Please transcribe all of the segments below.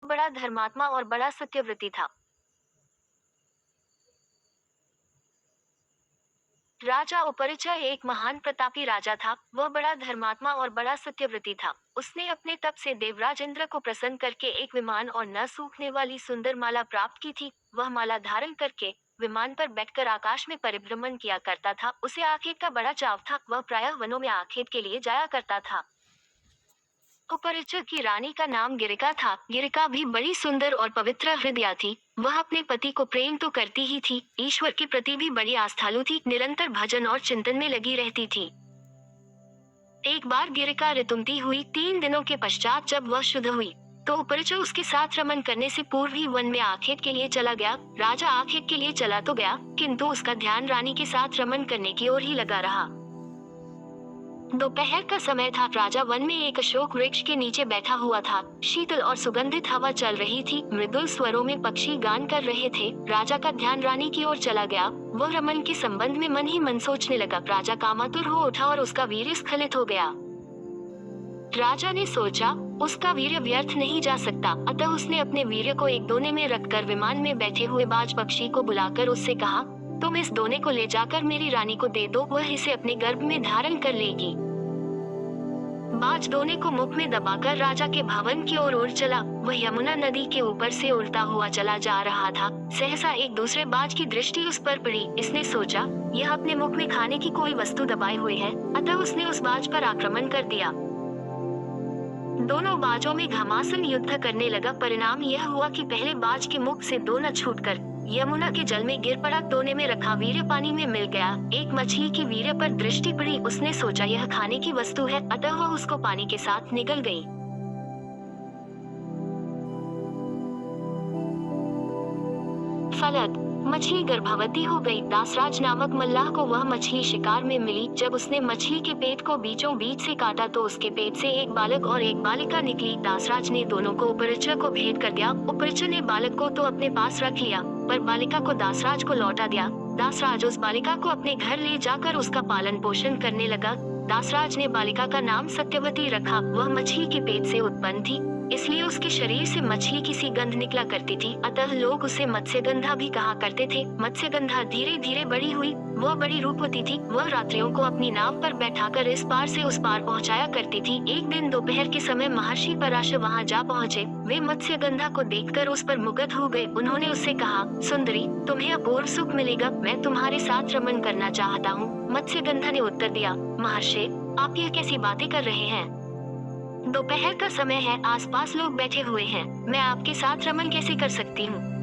बड़ा धर्मात्मा और बड़ा सत्यव्रती था। राजा उपरिचय एक महान प्रतापी राजा था। वह बड़ा धर्मात्मा और बड़ा सत्यव्रती था। उसने अपने तप से देवराज इंद्र को प्रसन्न करके एक विमान और न सूखने वाली सुंदर माला प्राप्त की थी। वह माला धारण करके विमान पर बैठकर आकाश में परिभ्रमण किया करता था। उसे आखेट का बड़ा चाव था। वह प्रायः वनों में आखेट के लिए जाया करता था। उपरिचय की रानी का नाम गिरिका था। गिरिका भी बड़ी सुंदर और पवित्र हृदया थी। वह अपने पति को प्रेम तो करती ही थी, ईश्वर के प्रति भी बड़ी आस्थालु थी। निरंतर भजन और चिंतन में लगी रहती थी। एक बार गिरिका ऋतुमती हुई। 3 दिनों के पश्चात जब वह शुद्ध हुई तो उपरिचय उसके साथ रमन करने से पूर्व ही वन में आखेट के लिए चला गया। राजा आखेट के लिए चला तो गया, किंतु उसका ध्यान रानी के साथ रमन करने की ओर ही लगा रहा। दोपहर का समय था। राजा वन में एक अशोक वृक्ष के नीचे बैठा हुआ था। शीतल और सुगंधित हवा चल रही थी। मृदुल स्वरों में पक्षी गान कर रहे थे। राजा का ध्यान रानी की ओर चला गया। वह रमन के संबंध में मन ही मन सोचने लगा। राजा कामातुर हो उठा और उसका वीर्य स्खलित हो गया। राजा ने सोचा, उसका वीर्य व्यर्थ नहीं जा सकता। अतः उसने अपने वीर्य को एक दोने में रखकर विमान में बैठे हुए बाज पक्षी को बुलाकर उससे कहा, तुम इस दोने को ले जाकर मेरी रानी को दे दो, वह इसे अपने गर्भ में धारण कर लेगी। बाज दोने को मुख में दबाकर राजा के भवन की ओर उड़ चला। वह यमुना नदी के ऊपर से उड़ता हुआ चला जा रहा था। सहसा एक दूसरे बाज की दृष्टि उस पर पड़ी। इसने सोचा, यह अपने मुख में खाने की कोई वस्तु दबाए हुए है। अतः उसने उस बाज पर आक्रमण कर दिया। दोनों बाजों में घमासान युद्ध करने लगा। परिणाम यह हुआ कि पहले बाज के मुख से दोना छूटकर यमुना के जल में गिर पड़ा। दोने में रखा वीर्य पानी में मिल गया। एक मछली की वीर्य पर दृष्टि पड़ी। उसने सोचा, यह खाने की वस्तु है। अतः वह उसको पानी के साथ निगल गई। फलत मछली गर्भवती हो गई। दासराज नामक मल्लाह को वह मछली शिकार में मिली। जब उसने मछली के पेट को बीचों बीच से काटा तो उसके पेट से एक बालक और एक बालिका निकली। दासराज ने दोनों को उपरिचय को भेंट कर दिया। उपरिचय ने बालक को तो अपने पास रख लिया, पर बालिका को दासराज को लौटा दिया। दासराज उस बालिका को अपने घर ले जाकर उसका पालन पोषण करने लगा। दासराज ने बालिका का नाम सत्यवती रखा। वह मछली के पेट से उत्पन्न थी, इसलिए उसके शरीर से मछली की सी गंध निकला करती थी। अतः लोग उसे मत्स्यगंधा भी कहा करते थे। मत्स्यगंधा धीरे धीरे बड़ी हुई। वह बड़ी रूपवती थी। वह रात्रियों को अपनी नाव पर बैठाकर इस पार से उस पार पहुंचाया करती थी। एक दिन दोपहर के समय महर्षि पराशर वहां जा पहुंचे। वे मत्स्यगंधा को देखकर उस पर मुग्ध हो गए। उन्होंने उससे कहा, सुंदरी, तुम्हें अपूर्व सुख मिलेगा। मैं तुम्हारे साथ रमन करना चाहता हूँ। मत्स्यगंधा ने उत्तर दिया, महर्षि, आप यह कैसी बातें कर रहे हैं? दोपहर का समय है, आसपास लोग बैठे हुए हैं। मैं आपके साथ रमन कैसे कर सकती हूँ?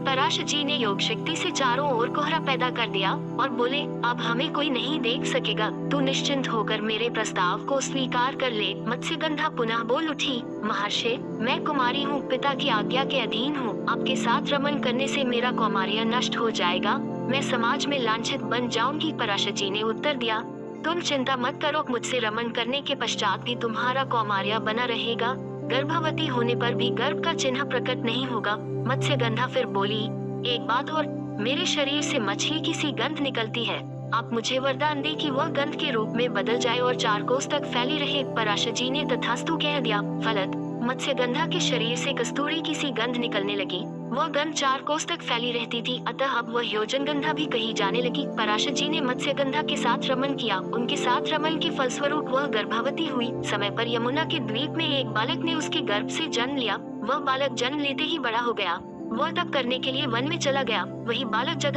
पराशर जी ने योग शक्ति से चारों ओर कोहरा पैदा कर दिया और बोले, अब हमें कोई नहीं देख सकेगा। तू निश्चिंत होकर मेरे प्रस्ताव को स्वीकार कर ले। मत्स्यगंधा पुनः बोल उठी, महर्षि, मैं कुमारी हूँ, पिता की आज्ञा के अधीन हूँ। आपके साथ रमन करने से मेरा कौमार्य नष्ट हो जाएगा। मैं समाज में लांछित बन जाऊंगी। पराशर जी ने उत्तर दिया, तुम चिंता मत करो, मुझसे रमन करने के पश्चात भी तुम्हारा कौमार्य बना रहेगा। गर्भवती होने पर भी गर्भ का चिन्ह प्रकट नहीं होगा। मत्स्यगंधा फिर बोली, एक बात और, मेरे शरीर से मछली की सी गंध निकलती है। आप मुझे वरदान दे कि वह गंध के रूप में बदल जाए और 4 कोस तक फैली रहे। पराशर जी ने तथास्तु कह दिया। फलत मत्स्यगंधा के शरीर से कस्तूरी की सी गंध निकलने लगी। वह गंध 4 कोस तक फैली रहती थी। अतः अब वह योजनगंधा भी कही जाने लगी। पराशर जी ने मत्स्यगंधा के साथ रमन किया। उनके साथ रमन के फलस्वरूप वह गर्भवती हुई। समय पर यमुना के द्वीप में एक बालक ने उसके गर्भ से जन्म लिया। वह बालक जन्म लेते ही बड़ा हो गया। वह तप करने के लिए वन में चला गया। वही बालक जगत